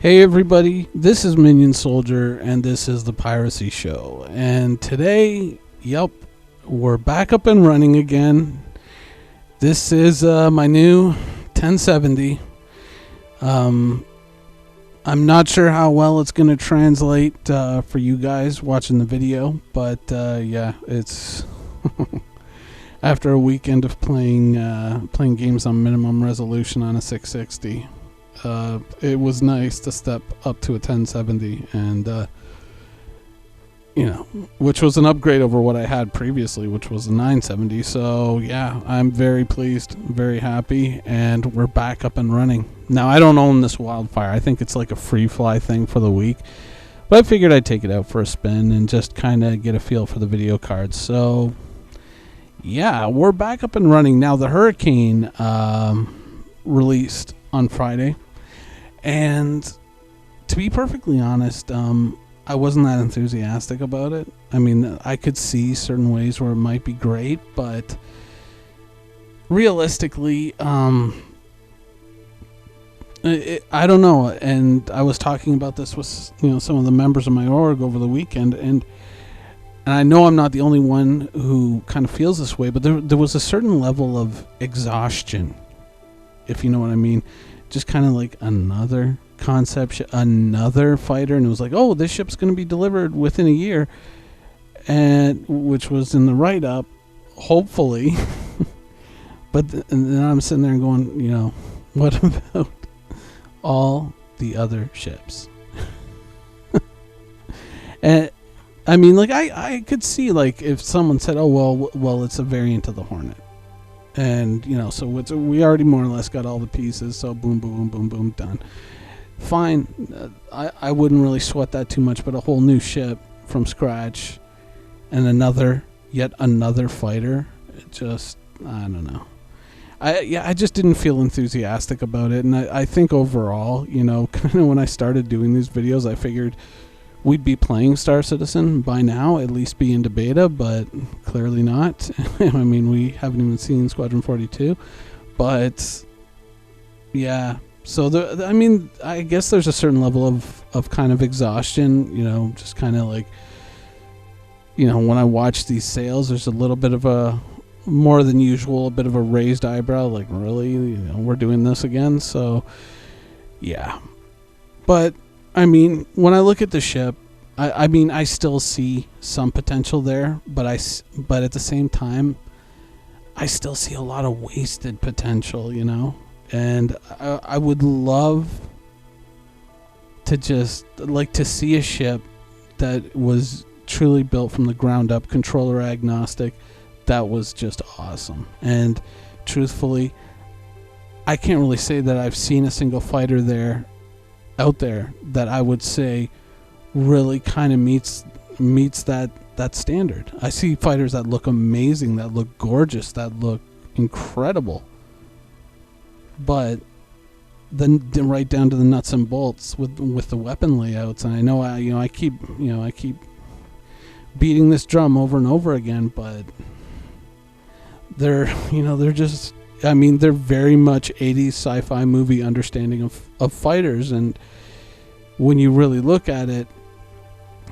Hey everybody, this is Minion Soldier and this is the Piracy Show. And today, we're back up and running again. This is my new 1070. I'm not sure how well it's going to translate for you guys watching the video, but it's after a weekend of playing games on minimum resolution on a 660. It was nice to step up to a 1070 and which was an upgrade over what I had previously, which was a 970. So yeah, I'm very pleased, very happy, and we're back up and running. Now I don't own this Wildfire. I think it's like a free fly thing for the week, but I figured I'd take it out for a spin and just kind of get a feel for the video cards. So yeah, we're back up and running. Now the Hurricane released on Friday. And to be perfectly honest, I wasn't that enthusiastic about it. I mean, I could see certain ways where it might be great, but realistically, I don't know. And I was talking about this with some of the members of my org over the weekend, and I know I'm not the only one who kind of feels this way, but there was a certain level of exhaustion, if you know what I mean. Just kind of like another concept, another fighter, and it was like, oh, this ship's going to be delivered within a year, and which was in the write-up, hopefully. But and then I'm sitting there and going, what about all the other ships? And I mean, like I could see like if someone said, oh well, it's a variant of the Hornet. And so we already more or less got all the pieces, so boom, boom, boom, boom, done. Fine, I wouldn't really sweat that too much, but a whole new ship from scratch and yet another fighter, it just, I don't know. I just didn't feel enthusiastic about it, and I think overall, kind of when I started doing these videos, I figured we'd be playing Star Citizen by now, at least be into beta, but clearly not. I mean, we haven't even seen Squadron 42. But, yeah. So, I guess there's a certain level of kind of exhaustion, just kind of like, when I watch these sales, there's a little bit of a, more than usual, a bit of a raised eyebrow, like, really? We're doing this again? So, yeah. But I mean, when I look at the ship, I still see some potential there, but at the same time, I still see a lot of wasted potential, and I would love to just like to see a ship that was truly built from the ground up, controller agnostic, that was just awesome. And truthfully, I can't really say that I've seen a single fighter out there that I would say really kind of meets that standard. I see fighters that look amazing, that look gorgeous, that look incredible, but then right down to the nuts and bolts with the weapon layouts. And I know I keep beating this drum over and over again, but they're just, I mean, they're very much 80s sci-fi movie understanding of fighters, and when you really look at it,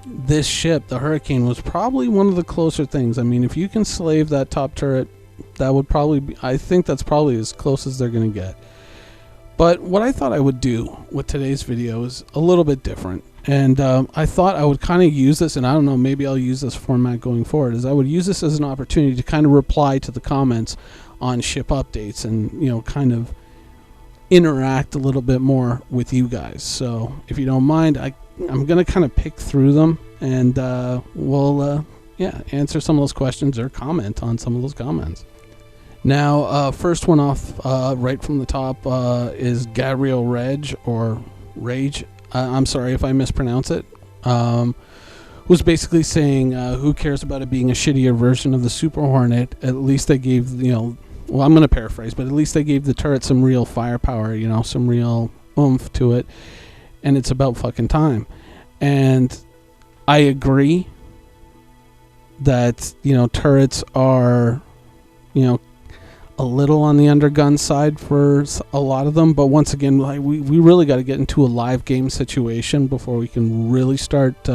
this ship, the Hurricane, was probably one of the closer things. I mean, if you can slave that top turret, that would probably be, I think that's probably as close as they're going to get. But what I thought I would do with today's video is a little bit different, and I thought I would kind of use this, and I don't know, maybe I'll use this format going forward, is I would use this as an opportunity to kind of reply to the comments on ship updates and kind of interact a little bit more with you guys. So if you don't mind, I'm gonna kind of pick through them, and we'll answer some of those questions or comment on some of those comments. Now, first one off, right from the top, is Gabriel Reg or Rage. I'm sorry if I mispronounce it. Was basically saying, who cares about it being a shittier version of the Super Hornet? At least they gave, well, I'm going to paraphrase, but at least they gave the turret some real firepower, some real oomph to it, and it's about fucking time. And I agree that, turrets are, a a little on the undergun side for a lot of them, but once again, like we really got to get into a live game situation before we can really start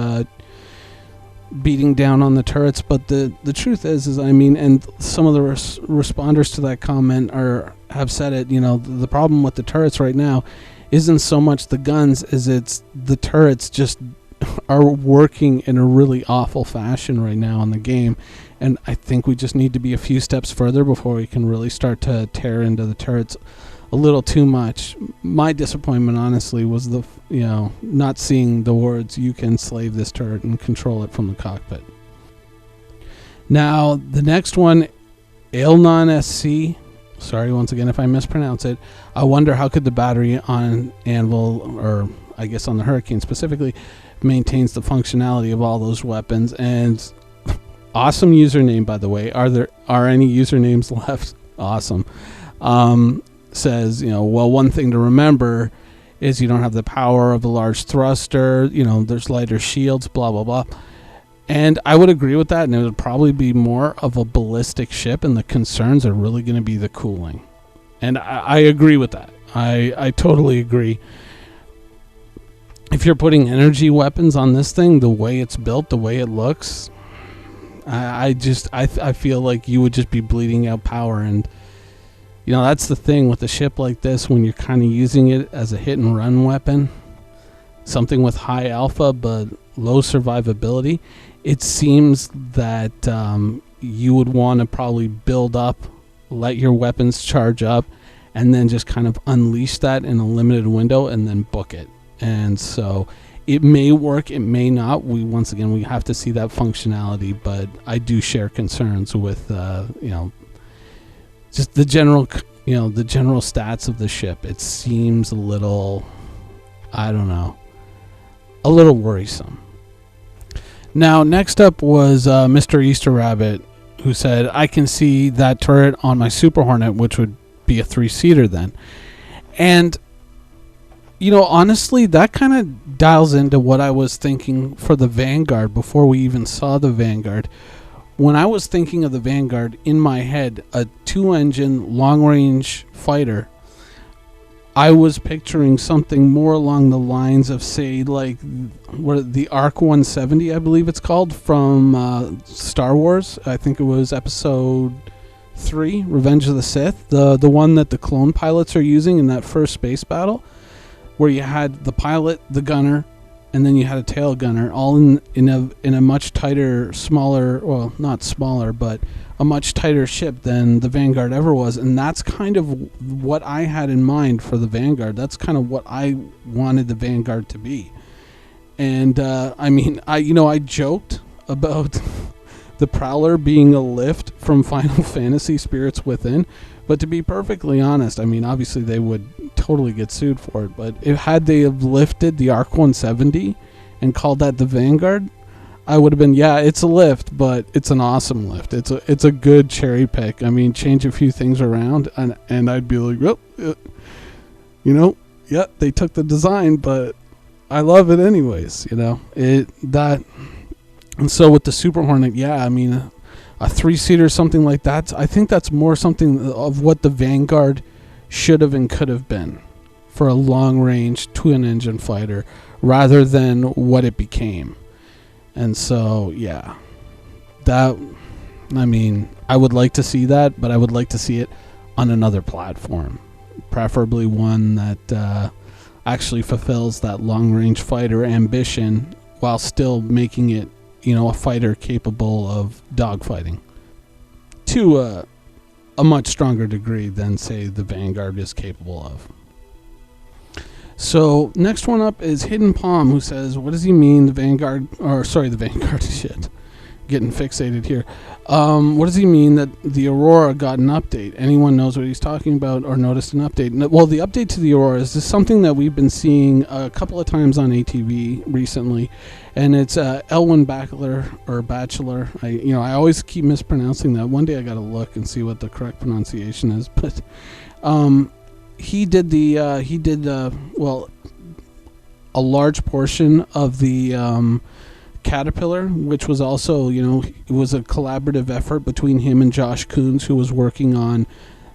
beating down on the turrets. But the truth is I mean, and some of the responders to that comment have said it, you know, the problem with the turrets right now isn't so much the guns as it's the turrets just are working in a really awful fashion right now in the game. And I think we just need to be a few steps further before we can really start to tear into the turrets a little too much. My disappointment, honestly, was not seeing the words "You can slave this turret and control it from the cockpit." Now, the next one, Ailnon SC. Sorry once again if I mispronounce it. I wonder how could the battery on Anvil, or I guess on the Hurricane specifically, maintains the functionality of all those weapons. And awesome username, by the way. Are any usernames left? Awesome. Says, well, one thing to remember is you don't have the power of a large thruster. There's lighter shields, blah, blah, blah. And I would agree with that, and it would probably be more of a ballistic ship, and the concerns are really going to be the cooling. And I agree with that. I totally agree. If you're putting energy weapons on this thing, the way it's built, the way it looks, I feel like you would just be bleeding out power. And that's the thing with a ship like this, when you're kind of using it as a hit and run weapon, something with high alpha but low survivability, it seems that you would want to probably build up, let your weapons charge up, and then just kind of unleash that in a limited window and then book it. And so it may work, it may not. We have to see that functionality, but I do share concerns with just the general stats of the ship. It seems a little, a little worrisome. Now, next up was Mr. EasterRabbit, who said, I can see that turret on my Super Hornet, which would be a 3-seater then. And honestly, that kind of dials into what I was thinking for the Vanguard before we even saw the Vanguard. When I was thinking of the Vanguard, in my head, a 2-engine long-range fighter, I was picturing something more along the lines of, say, like the Arc 170, I believe it's called, from Star Wars. I think it was Episode 3, Revenge of the Sith, the one that the clone pilots are using in that first space battle, where you had the pilot, the gunner, and then you had a tail gunner, all in a much tighter, smaller, well, not smaller, but a much tighter ship than the Vanguard ever was. And that's kind of what I had in mind for the Vanguard. That's kind of what I wanted the Vanguard to be. And I joked about the Prowler being a lift from Final Fantasy Spirits Within, but to be perfectly honest, obviously they would totally get sued for it, but had they have lifted the Arc 170 and called that the Vanguard, I would have been, yeah, it's a lift, but it's an awesome lift. It's a good cherry pick. Change a few things around, and I'd be like, well, yeah, they took the design, but I love it anyways, And so with the Super Hornet, yeah, a 3-seater, something like that, I think that's more something of what the Vanguard should have and could have been for a long-range twin-engine fighter, rather than what it became. And so, yeah, I would like to see that, but I would like to see it on another platform, preferably one that actually fulfills that long-range fighter ambition while still making it, a fighter capable of dogfighting to a much stronger degree than, say, the Vanguard is capable of. So, next one up is HiddenPalm, who says, what does he mean the Vanguard shit. Getting fixated here. What does he mean that the Aurora got an update? Anyone knows what he's talking about or noticed an update? Well, the update to the Aurora is just something that we've been seeing a couple of times on ATV recently, and it's Elwin Bachelor. I always keep mispronouncing that. One day I got to look and see what the correct pronunciation is, but he did a large portion of the Caterpillar, which was also, it was a collaborative effort between him and Josh Coons, who was working on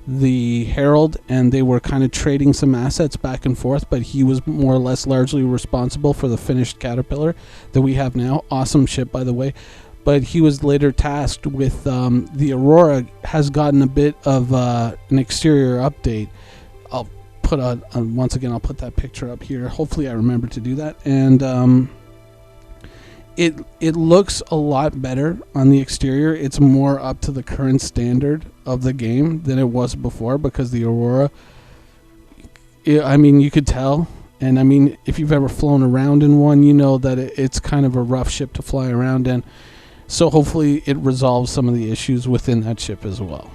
the Herald, and they were kind of trading some assets back and forth, but he was more or less largely responsible for the finished Caterpillar that we have now. Awesome ship, by the way. But he was later tasked with the Aurora has gotten a bit of an exterior update. I'll put once again, I'll put that picture up here. Hopefully I remember to do that. And it looks a lot better on the exterior. It's more up to the current standard of the game than it was before, because the Aurora, I mean, you could tell. And I mean, if you've ever flown around in one, you know that it's kind of a rough ship to fly around in. So hopefully it resolves some of the issues within that ship as well.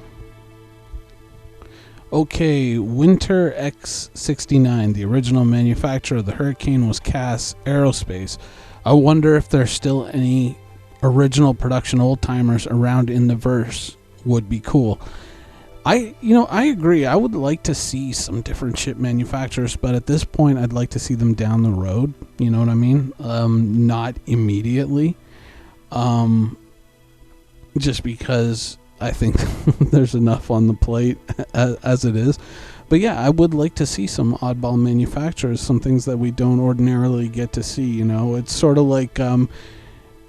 Okay, Winter X-69, the original manufacturer of the Hurricane, was Cass Aerospace. I wonder if there's still any original production old-timers around in the verse. Would be cool. I agree. I would like to see some different ship manufacturers, but at this point I'd like to see them down the road. You know what I mean? Not immediately. Just because I think there's enough on the plate as it is. But yeah, I would like to see some oddball manufacturers, some things that we don't ordinarily get to see. You know, it's sort of like,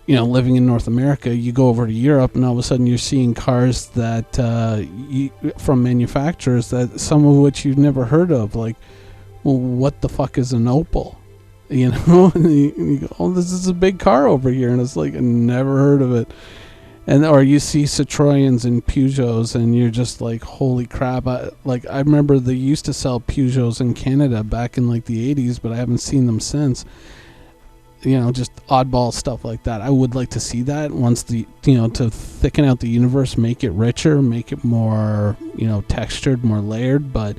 living in North America, you go over to Europe and all of a sudden you're seeing cars that from manufacturers that some of which you've never heard of. Like, well, what the fuck is an Opel? You know, and you go, oh, this is a big car over here, and it's like, I never heard of it. Or you see Citroëns and Peugeots, and you're just like, holy crap. I remember they used to sell Peugeots in Canada back in like the 80s, but I haven't seen them since. You know, just oddball stuff like that. I would like to see that once to thicken out the universe, make it richer, make it more, textured, more layered. But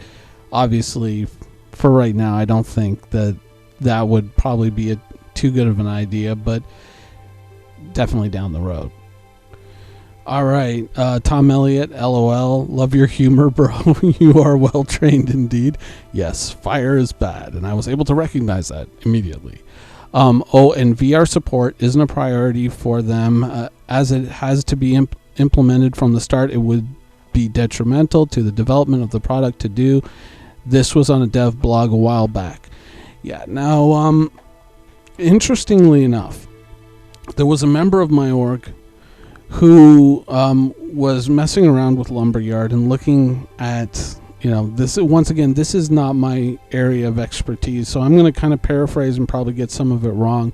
obviously, for right now, I don't think that would probably be too good of an idea, but definitely down the road. All right, Tom Elliott, LOL. Love your humor, bro. You are well trained indeed. Yes, fire is bad, and I was able to recognize that immediately. And VR support isn't a priority for them, as it has to be implemented from the start. It would be detrimental to the development of the product to do. This was on a dev blog a while back. Yeah, now, interestingly enough, there was a member of my org who was messing around with Lumberyard and looking at, this. Once again, this is not my area of expertise, so I'm going to kind of paraphrase and probably get some of it wrong.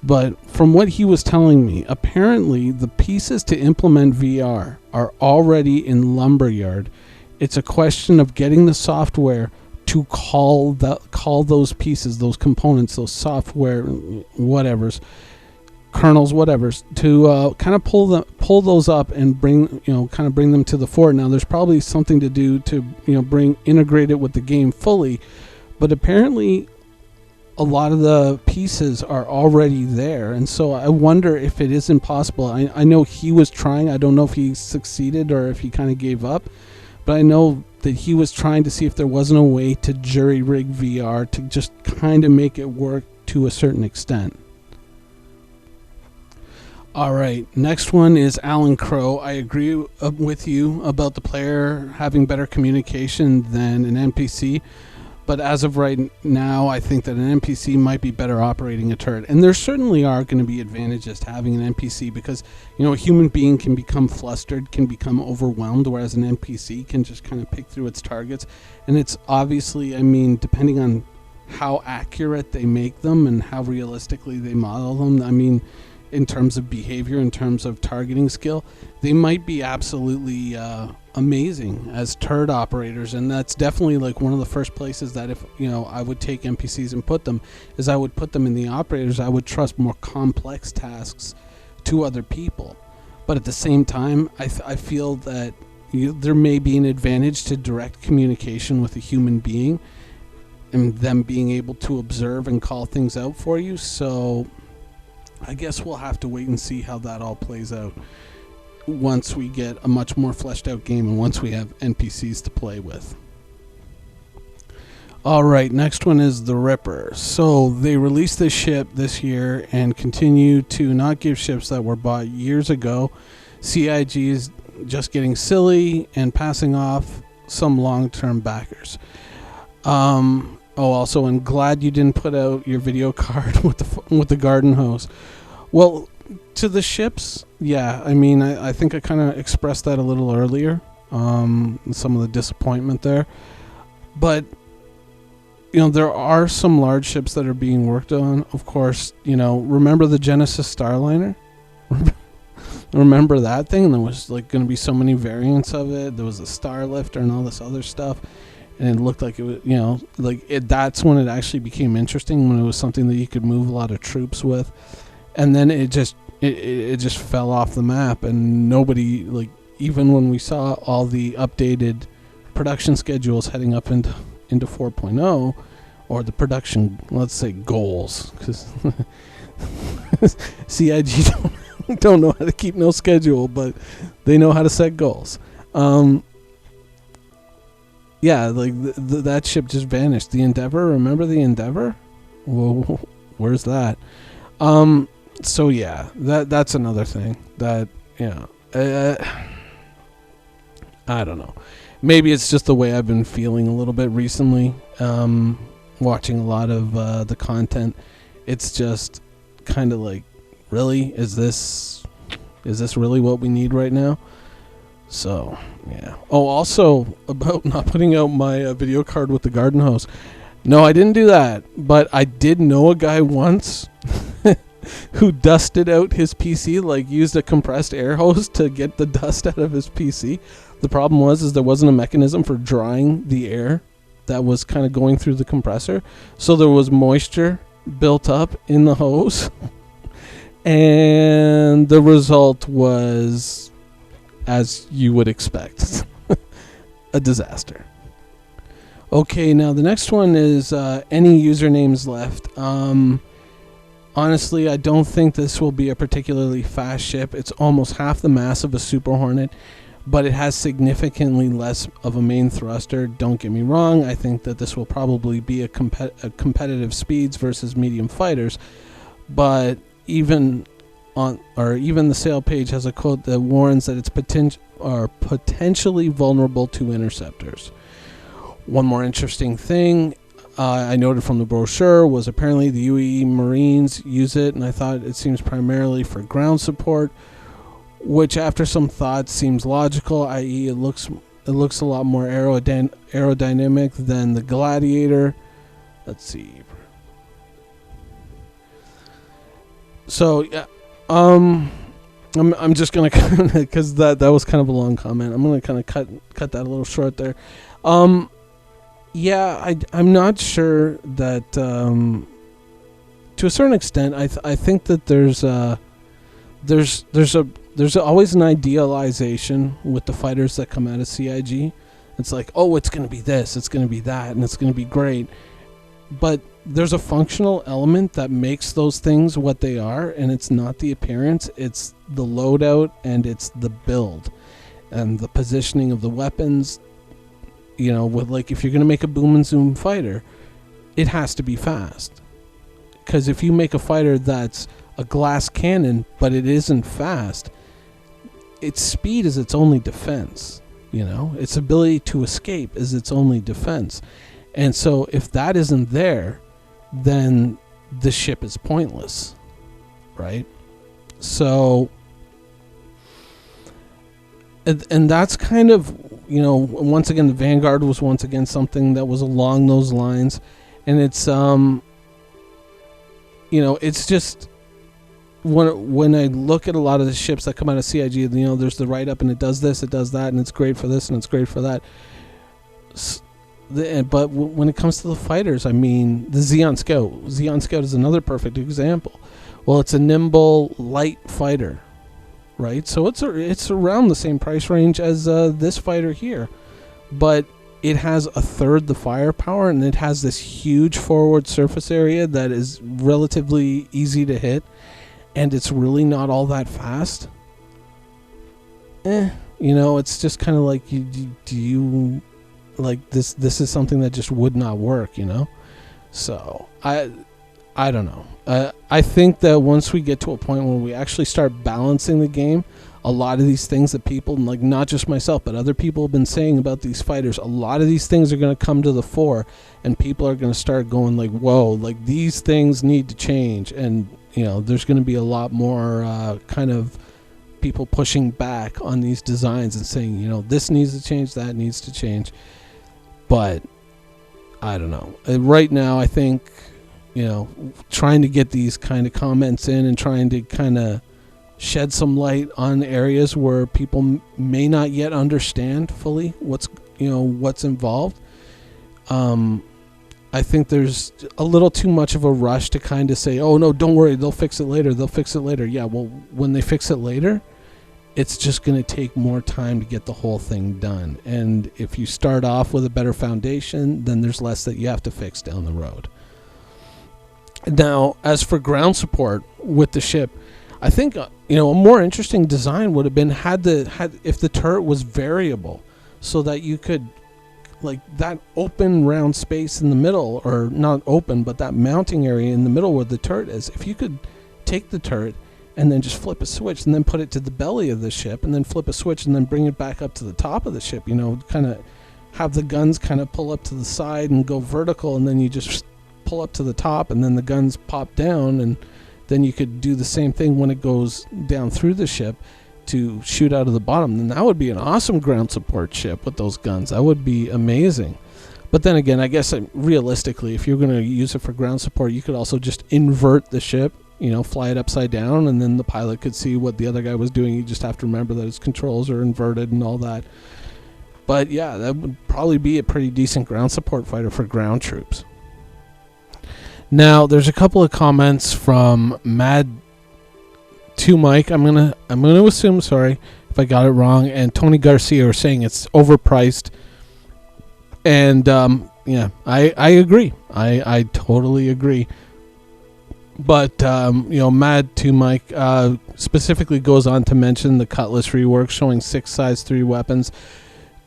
But from what he was telling me, apparently the pieces to implement VR are already in Lumberyard. It's a question of getting the software to call those pieces, those components, those software, whatevers, kernels, whatevers, to kind of pull those up and bring them to the fore. Now, there's probably something to do to integrate it with the game fully, but apparently a lot of the pieces are already there, and so I wonder if it is impossible. I know he was trying. I don't know if he succeeded or if he kind of gave up, but I know that he was trying to see if there wasn't a way to jury-rig VR to just kind of make it work to a certain extent. All right, next one is Alan Crow. I agree with you about the player having better communication than an NPC, but as of right now, I think that an NPC might be better operating a turret. And there certainly are going to be advantages to having an NPC because, a human being can become flustered, can become overwhelmed, whereas an NPC can just kind of pick through its targets. And it's obviously, depending on how accurate they make them and how realistically they model them, in terms of behavior, in terms of targeting skill, they might be absolutely amazing as turret operators. And that's definitely like one of the first places that if I would take NPCs and put them, is I would put them in the operators. I would trust more complex tasks to other people. But at the same time, I feel that there may be an advantage to direct communication with a human being and them being able to observe and call things out for you. So I guess we'll have to wait and see how that all plays out once we get a much more fleshed out game and once we have NPCs to play with. Alright, next one is the Ripper. So they released this ship this year and continue to not give ships that were bought years ago. CIG is just getting silly and passing off some long-term backers. Also, I'm glad you didn't put out your video card with the garden hose. Well, to the ships, yeah. I mean, I think I kind of expressed that a little earlier. Some of the disappointment there, but there are some large ships that are being worked on. Of course, remember the Genesis Starliner? Remember that thing? There was like going to be so many variants of it. There was a Starlifter and all this other stuff, and it looked like it was, that's when it actually became interesting, when it was something that you could move a lot of troops with. And then it just fell off the map, and nobody, like, even when we saw all the updated production schedules heading up into 4.0, or the production, let's say, goals, because CIG don't know how to keep no schedule, but they know how to set goals. Yeah, like that ship just vanished. The Endeavor, remember the Endeavor? Whoa, where's that? So yeah, that's another thing that, I don't know. Maybe it's just the way I've been feeling a little bit recently, watching a lot of the content. It's just kind of like, really? Is this really what we need right now? So, yeah. Oh, also, about not putting out my video card with the garden hose. No, I didn't do that, but I did know a guy once who dusted out his PC, like used a compressed air hose to get the dust out of his PC. The problem was there wasn't a mechanism for drying the air that was kind of going through the compressor, so there was moisture built up in the hose, and the result was, as you would expect, a disaster. Okay, now the next one is any usernames left. Honestly, I don't think this will be a particularly fast ship. It's almost half the mass of a Super Hornet, but it has significantly less of a main thruster. Don't get me wrong, I think that this will probably be a competitive speeds versus medium fighters, but even the sale page has a quote that warns that it's potentially vulnerable to interceptors. One more interesting thing I noted from the brochure was apparently the UAE Marines use it, and I thought it seems primarily for ground support, which after some thought seems logical, i.e. it looks a lot more aerodynamic than the Gladiator. Let's see. So yeah, I'm just gonna because that was kind of a long comment. I'm gonna kind of cut that a little short there. Yeah, I'm not sure that to a certain extent I think that there's always an idealization with the fighters that come out of CIG. It's like, oh, it's going to be this, it's going to be that, and it's going to be great. But there's a functional element that makes those things what they are, and it's not the appearance, it's the loadout, and it's the build and the positioning of the weapons. With, like, if you're going to make a boom and zoom fighter, it has to be fast. Because if you make a fighter that's a glass cannon, but it isn't fast, its speed is its only defense. Its ability to escape is its only defense. And so if that isn't there, then the ship is pointless, right? So, and that's kind of, once again, the Vanguard was once again something that was along those lines, and it's it's just when I look at a lot of the ships that come out of CIG, there's the write-up, and it does this, it does that, and it's great for this, and it's great for that. But when it comes to the fighters, I mean, the Xeon Scout is another perfect example. Well, it's a nimble, light fighter, right? So it's around the same price range as this fighter here, but it has a third the firepower, and it has this huge forward surface area that is relatively easy to hit, and it's really not all that fast. It's just kind of like, do you like this? This is something that just would not work, So I don't know. I think that once we get to a point where we actually start balancing the game a lot of these things that people, like not just myself, but other people have been saying about these fighters, a lot of these things are going to come to the fore, and people are going to start going like, whoa, like these things need to change. And, you know, there's going to be a lot more kind of people pushing back on these designs and saying, you know, this needs to change, that needs to change. But I don't know. Right now, I think, you know, trying to get these kind of comments in and trying to kind of shed some light on areas where people may not yet understand fully what's involved. I think there's a little too much of a rush to kind of say, oh no, don't worry, they'll fix it later. Yeah, well, when they fix it later, it's just going to take more time to get the whole thing done. And if you start off with a better foundation, then there's less that you have to fix down the road. Now, as for ground support with the ship, I think a more interesting design would have been if the turret was variable, so that you could, like, that open round space in the middle, or not open, but that mounting area in the middle where the turret is, if you could take the turret and then just flip a switch and then put it to the belly of the ship and then flip a switch and then bring it back up to the top of the ship, you know, kind of have the guns kind of pull up to the side and go vertical, and then you just pull up to the top and then the guns pop down, and then you could do the same thing when it goes down through the ship to shoot out of the bottom. Then that would be an awesome ground support ship with those guns. That would be amazing. But then again, I guess realistically, if you're going to use it for ground support, you could also just invert the ship, you know, fly it upside down, and then the pilot could see what the other guy was doing. You just have to remember that his controls are inverted and all that. But yeah, that would probably be a pretty decent ground support fighter for ground troops. Now, there's a couple of comments from Mad to Mike. I'm gonna assume, sorry if I got it wrong, and Tony Garcia are saying it's overpriced. And yeah, I agree. I totally agree. But Mad to Mike specifically goes on to mention the Cutlass rework, showing 6 size 3 weapons,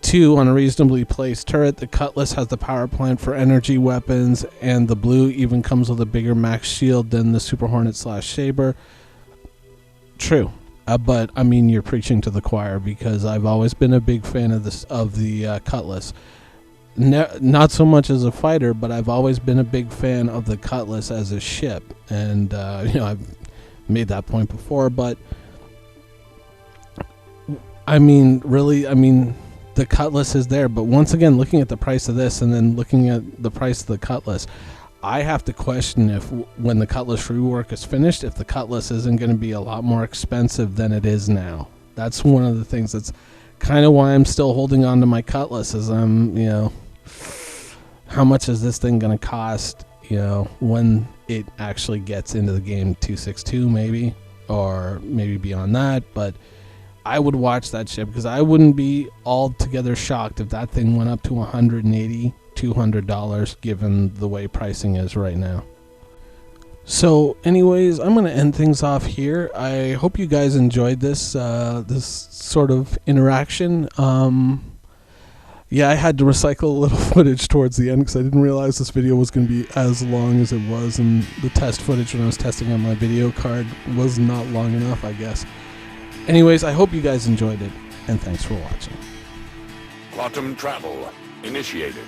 2 on a reasonably placed turret. The Cutlass has the power plant for energy weapons, and the blue even comes with a bigger max shield than the Super Hornet / Saber. True, but I mean, you're preaching to the choir, because I've always been a big fan of the Cutlass. Not so much as a fighter, but I've always been a big fan of the Cutlass as a ship, and I've made that point before. But I mean, really, the Cutlass is there, but once again, looking at the price of this and then looking at the price of the Cutlass, I have to question if, when the Cutlass rework is finished, if the Cutlass isn't going to be a lot more expensive than it is now. That's one of the things that's kind of why I'm still holding on to my Cutlass, is how much is this thing going to cost, when it actually gets into the game 262 maybe, or maybe beyond that. But I would watch that ship, because I wouldn't be altogether shocked if that thing went up to $180, $200, given the way pricing is right now. So anyways, I'm going to end things off here. I hope you guys enjoyed this sort of interaction. Yeah, I had to recycle a little footage towards the end, because I didn't realize this video was going to be as long as it was, and the test footage when I was testing on my video card was not long enough, I guess. Anyways, I hope you guys enjoyed it, and thanks for watching. Quantum travel initiated.